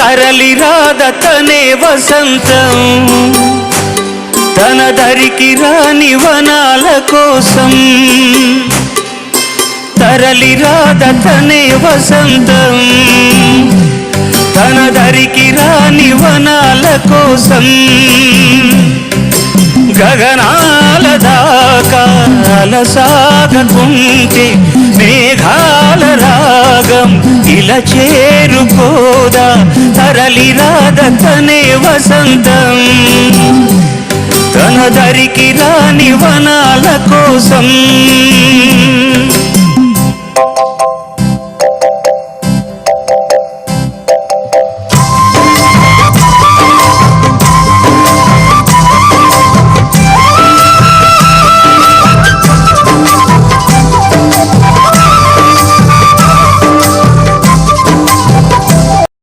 తరలి రాదతనే వసంతం తన దరికి రాని వనాల కోసం తరలి రాదతనే వసంతం తన దరికి రాని వనాల కోసం గగనాల దాకా అలసాగకుంటే మేఘాల రాగం ఇలా చేరుకోదా తరలి రాదతనే వసంతం తన దరికి రాని వనాల కోసం